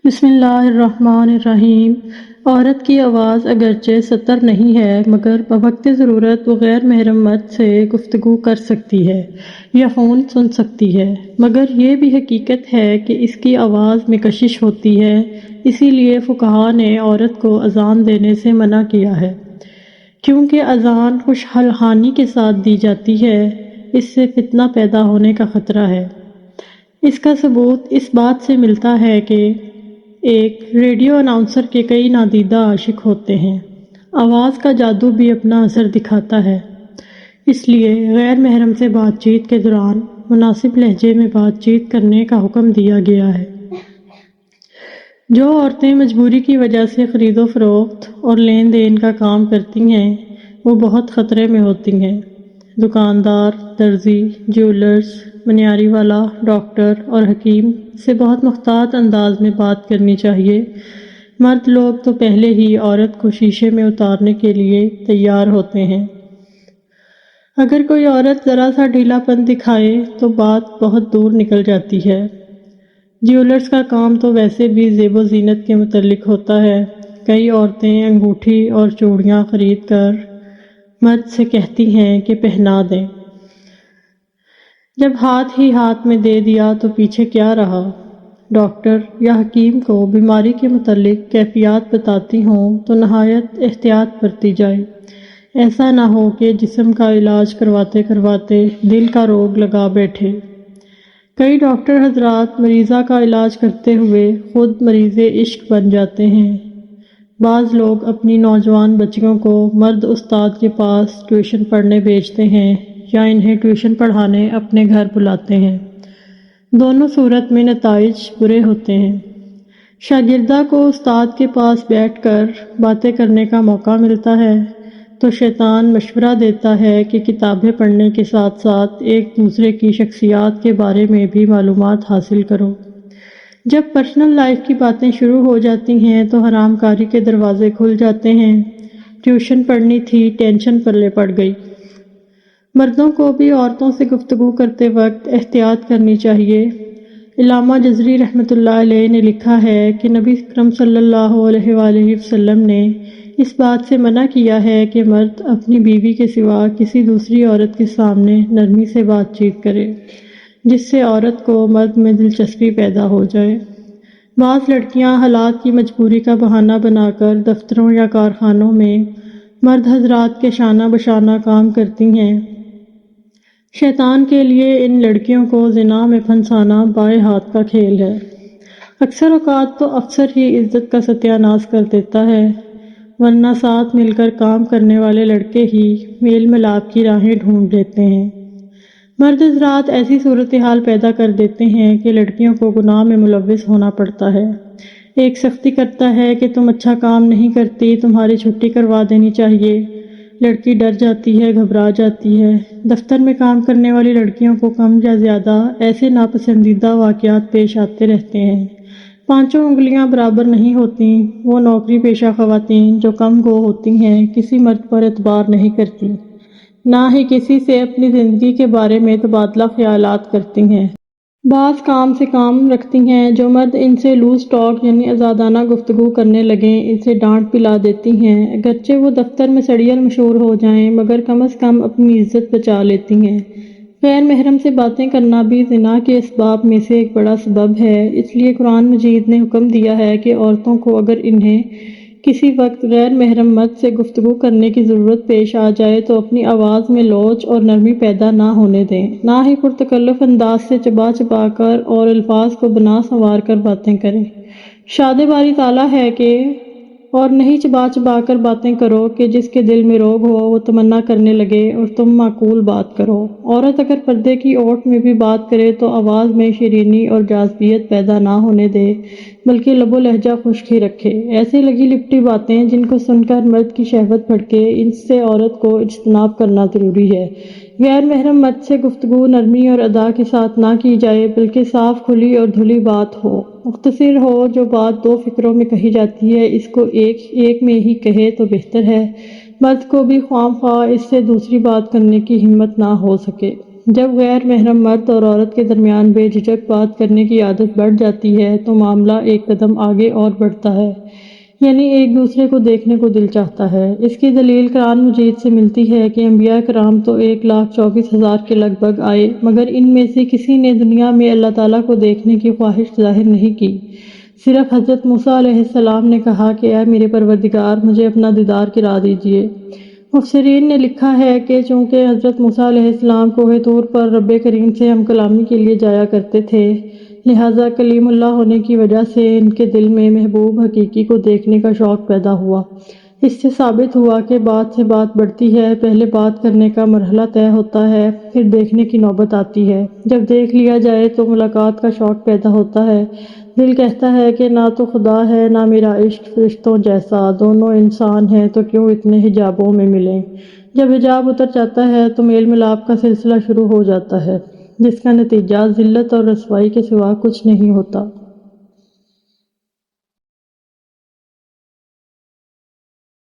بسم اللہ الرحمن الرحیم۔ عورت کی آواز اگرچہ سطر نہیں ہے مگر بوقت ضرورت وہ غیر محرم مرد سے گفتگو کر سکتی ہے یا فون سن سکتی ہے، مگر یہ بھی حقیقت ہے کہ اس کی آواز میں کشش ہوتی ہے، اسی لیے فقہاء نے عورت کو اذان دینے سے منع کیا ہے، کیونکہ اذان خوشحال خوانی کے ساتھ دی جاتی ہے، اس سے فتنہ پیدا ہونے کا خطرہ ہے۔ اس کا ثبوت اس بات سے ملتا ہے کہ ایک ریڈیو اناؤنسر کے کئی نادیدہ عاشق ہوتے ہیں۔ آواز کا جادو بھی اپنا اثر دکھاتا ہے، اس لیے غیر محرم سے بات چیت کے دوران مناسب لہجے میں بات چیت کرنے کا حکم دیا گیا ہے۔ جو عورتیں مجبوری کی وجہ سے خرید و فروخت اور لین دین کا کام کرتی ہیں وہ بہت خطرے میں ہوتی ہیں۔ دکاندار، درزی، جیولرز، منیاری والا، ڈاکٹر اور حکیم سے بہت محتاط انداز میں بات کرنی چاہیے۔ مرد لوگ تو پہلے ہی عورت کو شیشے میں اتارنے کے لیے تیار ہوتے ہیں۔ اگر کوئی عورت ذرا سا ڈھیلا پن دکھائے تو بات بہت دور نکل جاتی ہے۔ جیولرز کا کام تو ویسے بھی زیب و زینت کے متعلق ہوتا ہے۔ کئی عورتیں انگوٹھی اور چوڑیاں خرید کر مرد سے کہتی ہیں کہ پہنا دیں۔ جب ہاتھ ہی ہاتھ میں دے دیا تو پیچھے کیا رہا؟ ڈاکٹر یا حکیم کو بیماری کے متعلق کیفیات بتاتی ہوں تو نہایت احتیاط برتی جائے، ایسا نہ ہو کہ جسم کا علاج کرواتے کرواتے دل کا روگ لگا بیٹھے۔ کئی ڈاکٹر حضرات مریضہ کا علاج کرتے ہوئے خود مریض عشق بن جاتے ہیں۔ بعض لوگ اپنی نوجوان بچیوں کو مرد استاد کے پاس ٹیوشن پڑھنے بھیجتے ہیں یا انہیں ٹیوشن پڑھانے اپنے گھر بلاتے ہیں۔ دونوں صورت میں نتائج برے ہوتے ہیں۔ شاگردہ کو استاد کے پاس بیٹھ کر باتیں کرنے کا موقع ملتا ہے تو شیطان مشورہ دیتا ہے کہ کتابیں پڑھنے کے ساتھ ساتھ ایک دوسرے کی شخصیات کے بارے میں بھی معلومات حاصل کرو۔ جب پرسنل لائف کی باتیں شروع ہو جاتی ہیں تو حرام کاری کے دروازے کھل جاتے ہیں۔ ٹیوشن پڑھنی تھی، ٹینشن پلے پڑ گئی۔ مردوں کو بھی عورتوں سے گفتگو کرتے وقت احتیاط کرنی چاہیے۔ علامہ جزری رحمۃ اللہ علیہ نے لکھا ہے کہ نبی اکرم صلی اللہ علیہ وآلہ وسلم نے اس بات سے منع کیا ہے کہ مرد اپنی بیوی کے سوا کسی دوسری عورت کے سامنے نرمی سے بات چیت کرے، جس سے عورت کو مرد میں دلچسپی پیدا ہو جائے۔ بعض لڑکیاں حالات کی مجبوری کا بہانہ بنا کر دفتروں یا کارخانوں میں مرد حضرات کے شانہ بشانہ کام کرتی ہیں۔ شیطان کے لیے ان لڑکیوں کو زنا میں پھنسانا بائیں ہاتھ کا کھیل ہے۔ اکثر اوقات تو افسر ہی عزت کا ستیہ ناش کر دیتا ہے، ورنہ ساتھ مل کر کام کرنے والے لڑکے ہی میل ملاپ کی راہیں ڈھونڈ لیتے ہیں۔ مرد حضرات ایسی صورتحال پیدا کر دیتے ہیں کہ لڑکیوں کو گناہ میں ملوث ہونا پڑتا ہے۔ ایک سختی کرتا ہے کہ تم اچھا کام نہیں کرتی، تمہاری چھٹی کروا دینی چاہیے۔ لڑکی ڈر جاتی ہے، گھبرا جاتی ہے۔ دفتر میں کام کرنے والی لڑکیوں کو کم یا زیادہ ایسے ناپسندیدہ واقعات پیش آتے رہتے ہیں۔ پانچوں انگلیاں برابر نہیں ہوتی۔ وہ نوکری پیشہ خواتین جو کم گو ہوتی ہیں کسی مرد پر اعتبار نہیں کرتی، نہ ہی کسی سے اپنی زندگی کے بارے میں تبادلہ خیالات کرتی ہیں۔ بعض کام سے کام رکھتی ہیں۔ جو مرد ان سے لوز ٹاک یعنی آزادانہ گفتگو کرنے لگیں ان سے ڈانٹ پلا دیتی ہیں، اگرچہ وہ دفتر میں سڑیل مشہور ہو جائیں مگر کم از کم اپنی عزت بچا لیتی ہیں۔ غیر محرم سے باتیں کرنا بھی زنا کے اسباب میں سے ایک بڑا سبب ہے، اس لیے قرآن مجید نے حکم دیا ہے کہ عورتوں کو اگر انہیں کسی وقت غیر محرم مرد سے گفتگو کرنے کی ضرورت پیش آ جائے تو اپنی آواز میں لوچ اور نرمی پیدا نہ ہونے دیں، نہ ہی پرتکلف انداز سے چبا چبا کر اور الفاظ کو بنا سنوار کر باتیں کریں۔ ارشاد باری تعالیٰ ہے کہ اور نہیں چبا چبا کر باتیں کرو کہ جس کے دل میں روگ ہو وہ تمنا کرنے لگے اور تم معقول بات کرو۔ عورت اگر پردے کی اوٹ میں بھی بات کرے تو آواز میں شیرینی اور جاذبیت پیدا نہ ہونے دے بلکہ لب و لہجہ خشک ہی رکھے۔ ایسے لگی لپٹی باتیں جن کو سن کر مرد کی شہوت بھڑکے ان سے عورت کو اجتناب کرنا ضروری ہے۔ غیر محرم مرد سے گفتگو نرمی اور ادا کے ساتھ نہ کی جائے بلکہ صاف کھلی اور دھلی بات ہو، مختصر ہو۔ جو بات دو فکروں میں کہی جاتی ہے اس کو ایک میں ہی کہے تو بہتر ہے۔ مرد کو بھی خواہ مخواہ اس سے دوسری بات کرنے کی ہمت نہ ہو سکے۔ جب غیر محرم مرد اور عورت کے درمیان بے جھجک بات کرنے کی عادت بڑھ جاتی ہے تو معاملہ ایک قدم آگے اور بڑھتا ہے، یعنی ایک دوسرے کو دیکھنے کو دل چاہتا ہے۔ اس کی دلیل قرآن مجید سے ملتی ہے کہ انبیاء کرام تو 1,24,000 کے لگ بھگ آئے، مگر ان میں سے کسی نے دنیا میں اللہ تعالیٰ کو دیکھنے کی خواہش ظاہر نہیں کی۔ صرف حضرت موسیٰ علیہ السلام نے کہا کہ اے میرے پروردگار، مجھے اپنا دیدار کرا دیجیے۔ مفسرین نے لکھا ہے کہ چونکہ حضرت موسیٰ علیہ السلام کوہ طور پر رب کریم سے ہم کلامی کے لیے جایا کرتے تھے، لہٰذا کلیم اللہ ہونے کی وجہ سے ان کے دل میں محبوب حقیقی کو دیکھنے کا شوق پیدا ہوا۔ اس سے ثابت ہوا کہ بات سے بات بڑھتی ہے، پہلے بات کرنے کا مرحلہ طے ہوتا ہے، پھر دیکھنے کی نوبت آتی ہے۔ جب دیکھ لیا جائے تو ملاقات کا شوق پیدا ہوتا ہے، دل کہتا ہے کہ نہ تو خدا ہے نہ میرا عشق فرشتوں جیسا، دونوں انسان ہیں تو کیوں اتنے حجابوں میں ملیں۔ جب حجاب اتر جاتا ہے تو میل ملاپ کا سلسلہ شروع ہو جاتا ہے، جس کا نتیجہ ذلت اور رسوائی کے سوا کچھ نہیں ہوتا۔